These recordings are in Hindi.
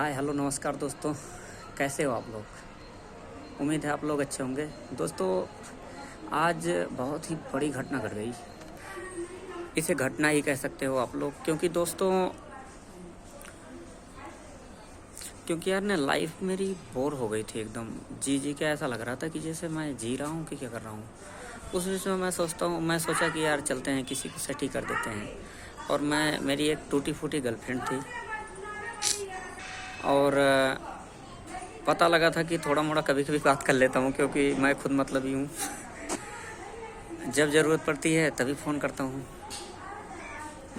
हाय हेलो नमस्कार दोस्तों, कैसे हो आप लोग। उम्मीद है आप लोग अच्छे होंगे। दोस्तों आज बहुत ही बड़ी घटना घट गई, इसे घटना ही कह सकते हो आप लोग, क्योंकि यार ना लाइफ मेरी बोर हो गई थी एकदम। जी के ऐसा लग रहा था कि जैसे मैं जी रहा हूँ कि क्या कर रहा हूँ। उस विषय में मैं सोचा कि यार चलते हैं, किसी को सेट ही कर देते हैं। और मेरी एक टूटी फूटी गर्लफ्रेंड थी और पता लगा था कि थोड़ा मोड़ा कभी कभी बात कर लेता हूँ, क्योंकि मैं खुद मतलबी हूँ। जब ज़रूरत पड़ती है तभी फ़ोन करता हूँ।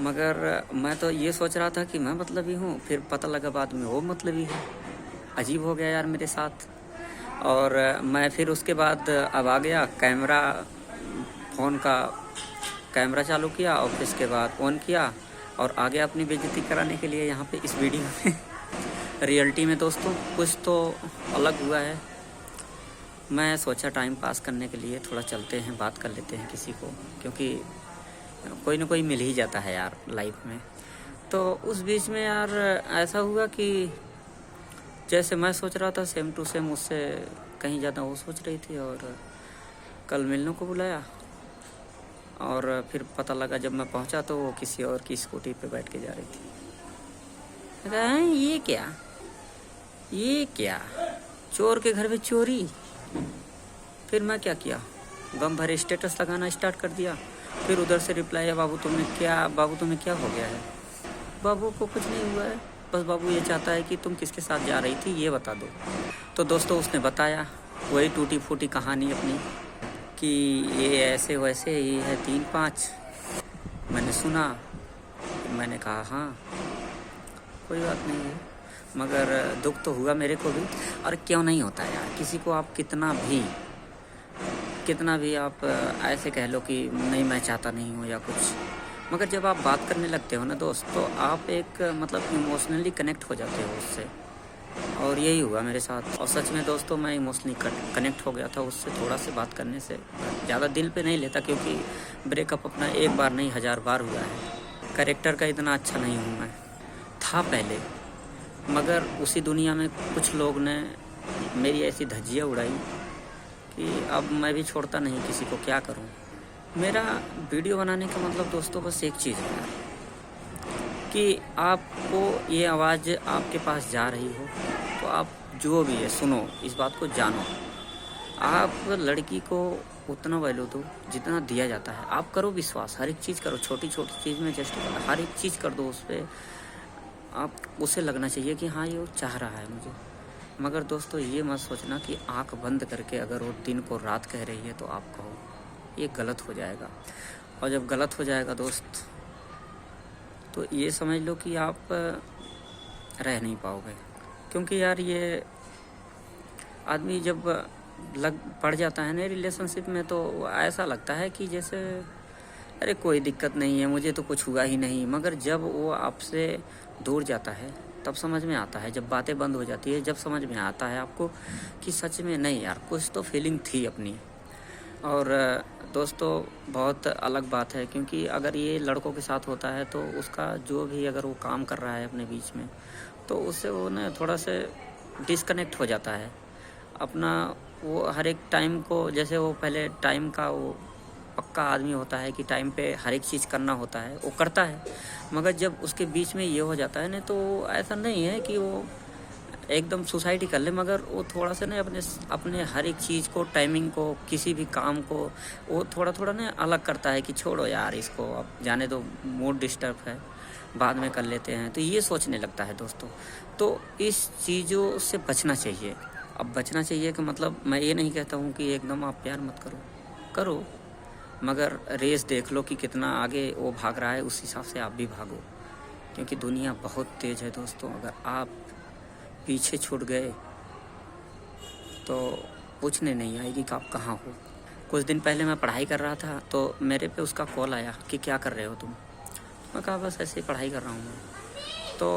मगर मैं तो ये सोच रहा था कि मैं मतलबी हूँ, फिर पता लगा बाद में वो मतलबी है। अजीब हो गया यार मेरे साथ। और मैं फिर उसके बाद अब आ गया फ़ोन का कैमरा चालू किया और फिर इसके बाद ऑन किया और आ गया अपनी बेइज्जती कराने के लिए यहाँ पे इस वीडियो में। रियलिटी में दोस्तों कुछ तो अलग हुआ है। मैं सोचा टाइम पास करने के लिए थोड़ा चलते हैं, बात कर लेते हैं किसी को, क्योंकि कोई ना कोई मिल ही जाता है यार लाइफ में। तो उस बीच में यार ऐसा हुआ कि जैसे मैं सोच रहा था सेम टू सेम उससे कहीं ज़्यादा वो सोच रही थी, और कल मिलने को बुलाया। और फिर पता लगा जब मैं पहुंचा तो वो किसी और की स्कूटी पे बैठ के जा रही थी। कहा, ये क्या चोर के घर में चोरी। फिर मैं क्या किया, गम भरे स्टेटस लगाना स्टार्ट कर दिया। फिर उधर से रिप्लाई है, बाबू तुम्हें क्या हो गया है। बाबू को कुछ नहीं हुआ है, बस बाबू ये चाहता है कि तुम किसके साथ जा रही थी ये बता दो। तो दोस्तों उसने बताया वही टूटी फूटी कहानी अपनी कि ये ऐसे वैसे ये है 3-5। मैंने सुना, मैंने कहा हाँ कोई बात नहीं है, मगर दुख तो हुआ मेरे को भी। और क्यों नहीं होता यार, किसी को आप कितना भी आप ऐसे कह लो कि नहीं मैं चाहता नहीं हूँ या कुछ, मगर जब आप बात करने लगते हो ना दोस्त, तो आप एक मतलब इमोशनली कनेक्ट हो जाते हो उससे। और यही हुआ मेरे साथ। और सच में दोस्तों मैं इमोशनली कनेक्ट हो गया था उससे। थोड़ा से बात करने से ज़्यादा दिल पे नहीं लेता, क्योंकि ब्रेकअप अपना एक बार नहीं 1000 बार हुआ है। कैरेक्टर का इतना अच्छा नहीं हूँ मैं, था पहले, मगर उसी दुनिया में कुछ लोग ने मेरी ऐसी धज्जियाँ उड़ाई कि अब मैं भी छोड़ता नहीं किसी को। क्या करूं। मेरा वीडियो बनाने का मतलब दोस्तों बस एक चीज़ है कि आपको ये आवाज़ आपके पास जा रही हो तो आप जो भी है सुनो, इस बात को जानो। आप लड़की को उतना वैल्यू दो जितना दिया जाता है। आप करो विश्वास, हर एक चीज़ करो, छोटी छोटी चीज़ में जस्ट हर एक चीज़ कर दो उस पर। आप उसे लगना चाहिए कि हाँ ये वो चाह रहा है मुझे। मगर दोस्तों ये मत सोचना कि आंख बंद करके अगर वो दिन को रात कह रही है तो आप कहो, ये गलत हो जाएगा। और जब गलत हो जाएगा दोस्त तो ये समझ लो कि आप रह नहीं पाओगे। क्योंकि यार ये आदमी जब पड़ जाता है ना रिलेशनशिप में, तो ऐसा लगता है कि जैसे अरे कोई दिक्कत नहीं है, मुझे तो कुछ हुआ ही नहीं। मगर जब वो आपसे दूर जाता है तब समझ में आता है, जब बातें बंद हो जाती है जब समझ में आता है आपको कि सच में नहीं यार कुछ तो फीलिंग थी अपनी। और दोस्तों बहुत अलग बात है, क्योंकि अगर ये लड़कों के साथ होता है तो उसका जो भी अगर वो काम कर रहा है अपने बीच में, तो उससे वो ना थोड़ा से डिस्कनेक्ट हो जाता है अपना। वो हर एक टाइम को, जैसे वो पहले टाइम का वो पक्का आदमी होता है कि टाइम पे हर एक चीज़ करना होता है, वो करता है। मगर जब उसके बीच में ये हो जाता है ना, तो ऐसा नहीं है कि वो एकदम सुसाइड कर ले, मगर वो थोड़ा सा ना अपने हर एक चीज़ को, टाइमिंग को, किसी भी काम को वो थोड़ा थोड़ा ना अलग करता है कि छोड़ो यार इसको, अब जाने दो, मूड डिस्टर्ब है, बाद में कर लेते हैं। तो ये सोचने लगता है दोस्तों। तो इस चीज़ों से बचना चाहिए। अब बचना चाहिए कि मतलब मैं ये नहीं कहता हूँ कि एकदम आप प्यार मत करो, मगर रेस देख लो कि कितना आगे वो भाग रहा है, उस हिसाब से आप भी भागो। क्योंकि दुनिया बहुत तेज़ है दोस्तों। अगर आप पीछे छूट गए तो पूछने नहीं आएगी कि आप कहाँ हो। कुछ दिन पहले मैं पढ़ाई कर रहा था तो मेरे पे उसका कॉल आया कि क्या कर रहे हो तुम। मैं कहा बस ऐसे ही पढ़ाई कर रहा हूँ मैं। तो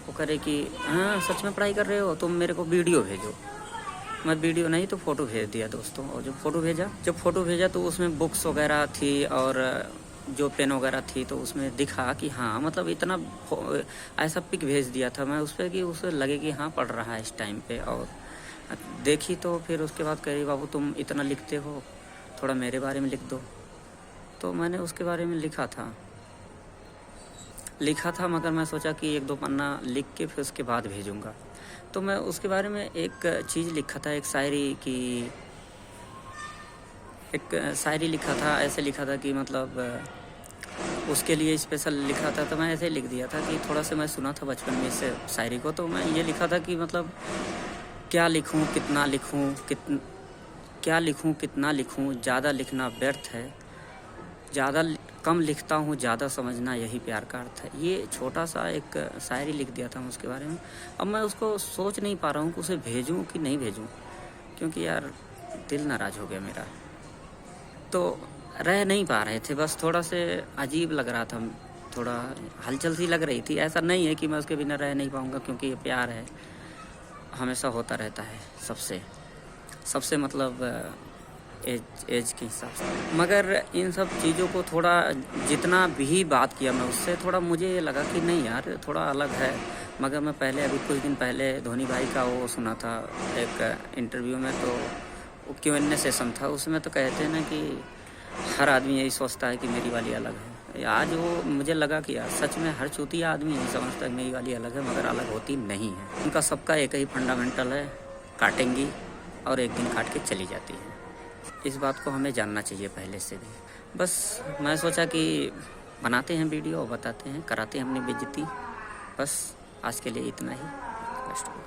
वो करे कि हाँ सच में पढ़ाई कर रहे हो, तुम मेरे को वीडियो भेजो। मैं वीडियो नहीं तो फ़ोटो भेज दिया दोस्तों। और जब फ़ोटो भेजा तो उसमें बुक्स वगैरह थी और जो पेन वगैरह थी तो उसमें दिखा कि हाँ मतलब इतना ऐसा पिक भेज दिया था मैं उस पर कि उसे लगे कि हाँ पढ़ रहा है इस टाइम पे। और देखी तो फिर उसके बाद कह रही बाबू तुम इतना लिखते हो, थोड़ा मेरे बारे में लिख दो। तो मैंने उसके बारे में लिखा था मगर मैं सोचा कि 1-2 पन्ना लिख के फिर उसके बाद भेजूँगा। तो मैं उसके बारे में एक चीज़ लिखा था, एक शायरी लिखा था। ऐसे लिखा था कि मतलब उसके लिए स्पेशल लिखा था। तो मैं ऐसे लिख दिया था कि थोड़ा सा मैं सुना था बचपन में इस शायरी को। तो मैं ये लिखा था कि मतलब क्या लिखूं कितना लिखूं, ज़्यादा लिखना व्यर्थ है, कम लिखता हूँ ज़्यादा समझना, यही प्यार का अर्थ है। ये छोटा सा एक शायरी लिख दिया था मैं उसके बारे में। अब मैं उसको सोच नहीं पा रहा हूँ कि उसे भेजूँ कि नहीं भेजूँ, क्योंकि यार दिल नाराज़ हो गया मेरा। तो रह नहीं पा रहे थे, बस थोड़ा से अजीब लग रहा था, थोड़ा हलचल सी लग रही थी। ऐसा नहीं है कि मैं उसके बिना रह नहीं पाऊँगा, क्योंकि ये प्यार है, हमेशा होता रहता है सबसे मतलब एज के हिसाब से। मगर इन सब चीज़ों को थोड़ा जितना भी बात किया मैं उससे, थोड़ा मुझे लगा कि नहीं यार थोड़ा अलग है। मगर मैं पहले अभी कुछ दिन पहले धोनी भाई का वो सुना था एक इंटरव्यू में, तो Q&A सेशन था, उसमें तो कहते हैं ना कि हर आदमी यही सोचता है कि मेरी वाली अलग है। आज वो मुझे लगा कि यार सच में हर चूतिया आदमी यही समझता है मेरी वाली अलग है, मगर अलग होती नहीं है। उनका सबका एक ही फंडामेंटल है, काटेंगी और एक दिन काट के चली जाती है। इस बात को हमें जानना चाहिए पहले से भी। बस मैं सोचा कि बनाते हैं वीडियो और बताते हैं, कराते हैं अपनी बेइज्जती। बस आज के लिए इतना ही।